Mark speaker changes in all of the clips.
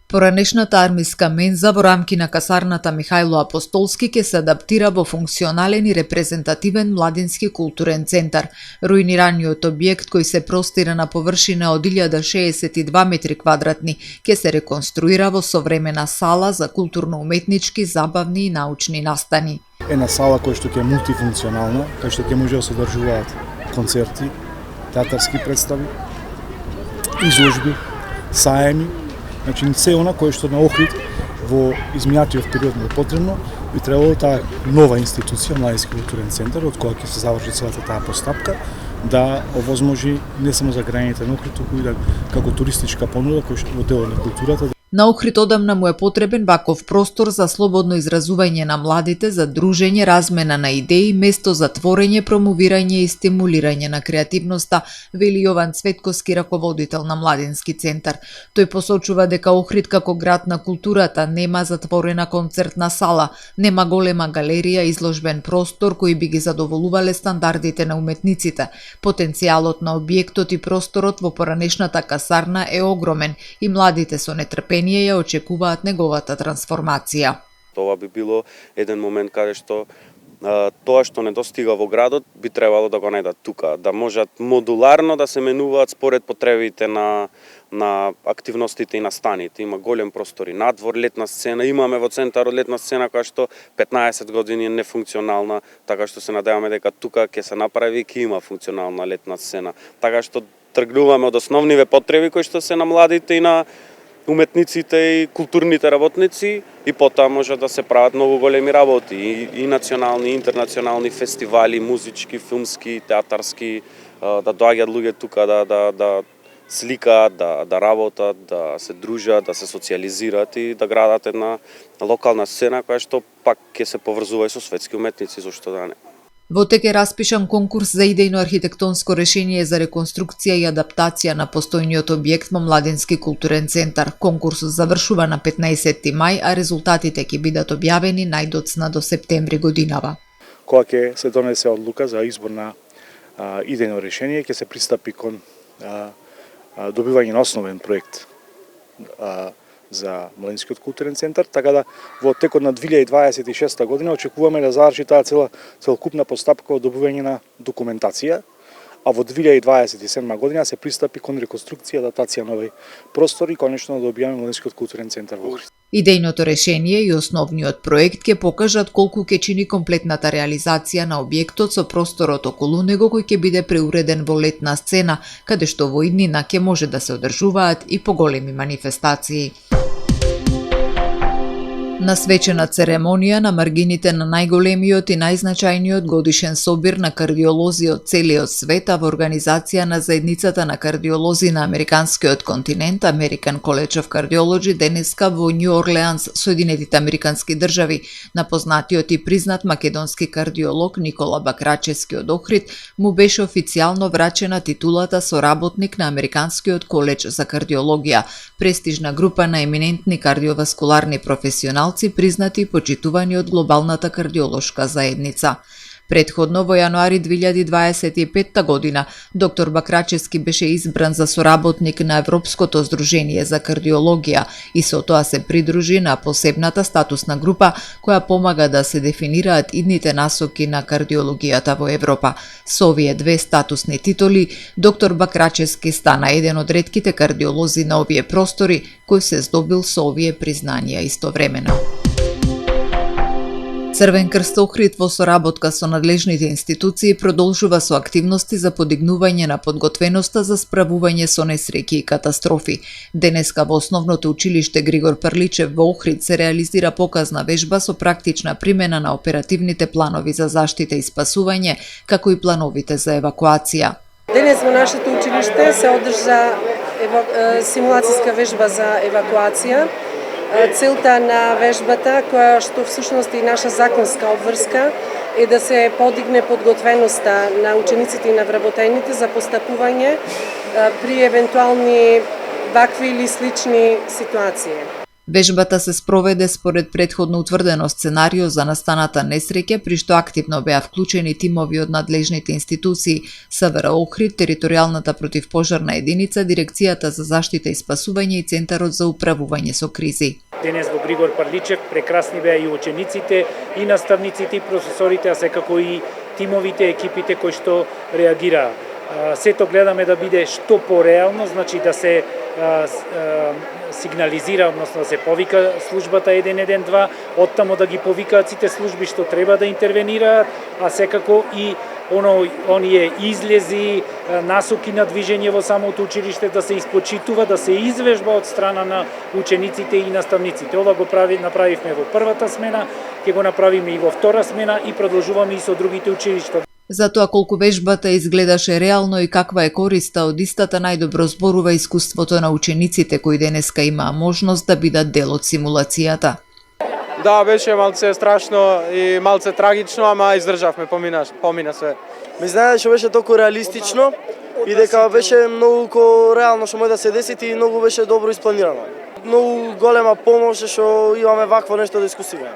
Speaker 1: Поранешната армиска менза во рамки на касарната Михајло Апостолски ќе се адаптира во функционален и репрезентативен младински културен центар. Руинираниот објект, кој се простира на површина од 1062 метри квадратни, ќе се реконструира во современа сала за културно-уметнички, забавни и научни настани.
Speaker 2: Една сала која што ќе е мултифункционална, кај што ќе може да се одржуваат концерти, театарски представи, изложби, саеми. Значи, се она кое што на Охрид во изминатиот период не е потребно, би требало таа нова институција, Младински културен центар, од која ќе се заврши целата таа постапка, да овозможи не само за граѓаните на Охрид, туку и да како туристичка понуда која што во делот на културата.
Speaker 1: На Охрид одамна му е потребен ваков простор за слободно изразување на младите, за дружење, размена на идеи, место за творење, промовирање и стимулирање на креативноста, вели Јован Цветковски, раководител на Младински центар. Тој посочува дека Охрид како град на културата нема затворена концертна сала, нема голема галерија, изложбен простор кои би ги задоволувале стандардите на уметниците. Потенцијалот на објектот и просторот во поранешната касарна е огромен и младите со нетрпение ја очекуваат неговата трансформација.
Speaker 3: Тоа би било еден момент каде што тоа што недостига во градот би требало да го најдат тука, да можат модуларно да се менуваат според потребите на активностите и настаните. Има голем простор и надвор, летна сцена, имаме во центарот летна сцена која што 15 години е нефункционална, така што се надеваме дека тука ќе се направи и ќе има функционална летна сцена. Така што тргнуваме од основниве потреби кои што се на младите и на уметниците и културните работници, и потоа може да се прават многу големи работи, и национални, и интернационални фестивали, музички, филмски, театарски, да доаѓаат луѓе тука да сликаат, да работат, да се дружат, да се социализираат и да градат една локална сцена која што пак ќе се поврзува и со светски уметници, зошто да не.
Speaker 1: Во тек е распишан конкурс за идејно архитектонско решение за реконструкција и адаптација на постојниот објект во Младински културен центар. Конкурсот завршува на 15 мај, а резултатите ќе бидат објавени најдоцна до септември годинава.
Speaker 2: Кога ќе се донесе одлука за избор на идејно решение, ќе се пристапи кон добивање на основен проект за Младинскиот културен центар, така да во текот на 2026 година очекуваме да заврши таа целокупна постапка од добивање на документација, а во 2027 година се пристапи кон реконструкција и адаптација на овој простор и конечно да добиеме Младинскиот културен центар во Охрид.
Speaker 1: Идејното решение и основниот проект ќе покажат колку ќе чини комплетната реализација на објектот со просторот околу него кој ќе биде преуреден во летна сцена, каде што во иднина ќе може да се одржуваат и поголеми манифестации. На свечена церемонија на маргините на најголемиот и најзначајниот годишен собир на кардиолози од целиот свет, а во организација на заедницата на кардиолози на американскиот континент, American College of Cardiology, денеска во Њу Орлеанс, Соединетите американски држави, на познатиот и признат македонски кардиолог Никола Бакрачевски од Охрид му беше официјално врачена титулата соработник на Американскиот коледж за кардиологија, престижна група на еминентни кардиоваскуларни професионалци признати и почитувани од глобалната кардиолошка заедница. Предходно во јануари 2025 година доктор Бакрачевски беше избран за соработник на Европското здружение за кардиологија и со тоа се придружи на посебната статусна група која помага да се дефинираат идните насоки на кардиологијата во Европа. Со овие две статусни титули, доктор Бакрачевски стана еден од ретките кардиолози на овие простори кој се здобил со овие признанија истовремено. Црвен крст Охрид во соработка со надлежните институции продолжува со активности за подигнување на подготвеноста за справување со несреќи и катастрофи. Денеска во основното училиште Григор Прличев во Охрид се реализира показна вежба со практична примена на оперативните планови за заштита и спасување, како и плановите за евакуација.
Speaker 4: Денес во нашето училиште се одржа симулацијска вежба за евакуација. Целта на вежбата, која што всушност е наша законска обврска, е да се подигне подготвеноста на учениците и на вработените за постапување при евентуални вакви или слични ситуации.
Speaker 1: Вежбата се спроведе според претходно утврдено сценарио за настаната несреќа, при што активно беа вклучени тимови од надлежните институции, СВР Охрид, територијалната противпожарна единица, Дирекцијата за заштита и спасување и Центарот за управување со кризи.
Speaker 5: Денес во Григор Парличев прекрасни беа и учениците, и наставниците, и професорите, а секако и тимовите, екипите кои што реагираа. Сето гледаме да биде што пореално, значи да се сигнализира, односно да се повика службата 112, оттамо да ги повикаат сите служби што треба да интервенираат, а секако и оние излези, насоки на движење во самото училиште да се испочитува, да се извежба од страна на учениците и наставниците. Ова го направивме во првата смена, ќе го направиме и во втора смена и продолжуваме и со другите училишта.
Speaker 1: За тоа колку вежбата изгледаше реално и каква е користа од истата, најдобро зборува искуството на учениците кои денеска имаа можност да бидат дел од симулацијата.
Speaker 6: Да, беше малце страшно и малце трагично, ама издржавме, помина све.
Speaker 7: Ми знае што беше толку реалистично и дека беше многу реално што може да се деси и многу беше добро испланирано. Многу голема помош што имаме вакво нешто да искусиме.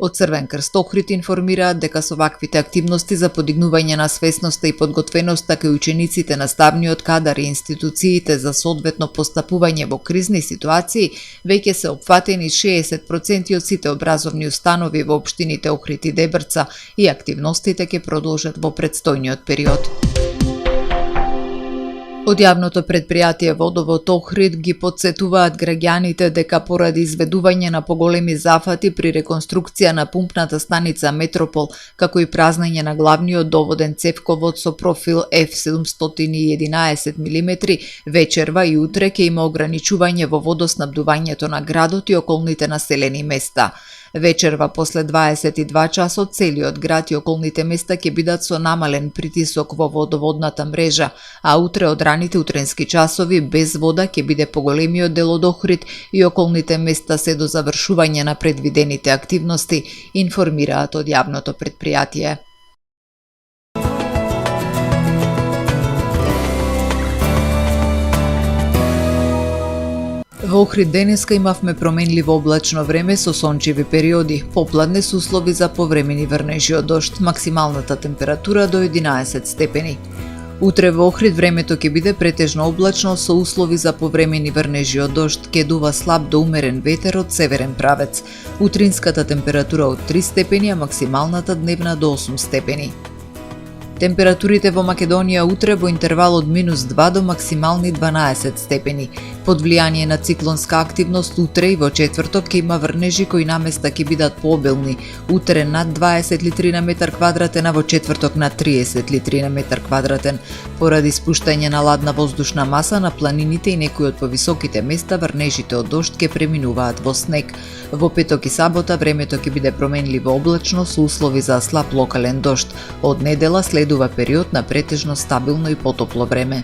Speaker 1: Од Црвен крст Охрид информираат дека со ваквите активности за подигнување на свесноста и подготвеноста кај учениците, наставниот кадар и институциите за соодветно постапување во кризни ситуации, веќе се опфатени 60% од сите образовни установи во општините Охрид и Дебрца и активностите ќе продолжат во претстојниот период. Од јавното предпријатие Водовод Охрид ги потсетуваат граѓаните дека поради изведување на поголеми зафати при реконструкција на пумпната станица Метропол, како и празнење на главниот доводен цевковод со профил F711 мм, вечерва и утре ќе има ограничување во водоснабдувањето на градот и околните населени места. Вечерва после 22 часот целиот град и околните места ќе бидат со намален притисок во водоводната мрежа, а утре од раните утренски часови без вода ќе биде поголемиот дел од Охрид и околните места се до завршување на предвидените активности, информираат од јавното предпријатие. Во Охрид денеска имавме променливо облачно време со сончеви периоди, попладне со услови за повремени врнежи од дожд, максималната температура до 11 степени. Утре во Охрид времето ќе биде претежно облачно со услови за повремени врнежи од дожд, ќе дува слаб до умерен ветер од северен правец. Утринската температура од 3 степени, а максималната дневна до 8 степени. Температурите во Македонија утре во интервал од -2 до максимални 12 степени. Под влијание на циклонска активност утре и во четврток ќе има врнежи кои наместа ќе бидат пообилни. Утре над 20 литри на метар квадратен, а во четврток над 30 литри на метар квадратен. Поради спуштање на ладна воздушна маса на планините и некои од повисоките места, врнежите од дожд ќе преминуваат во снег. Во петок и сабота времето ќе биде променливо облачно со услови за слаб локален дожд. Од недела следува период на претежно стабилно и потопло време.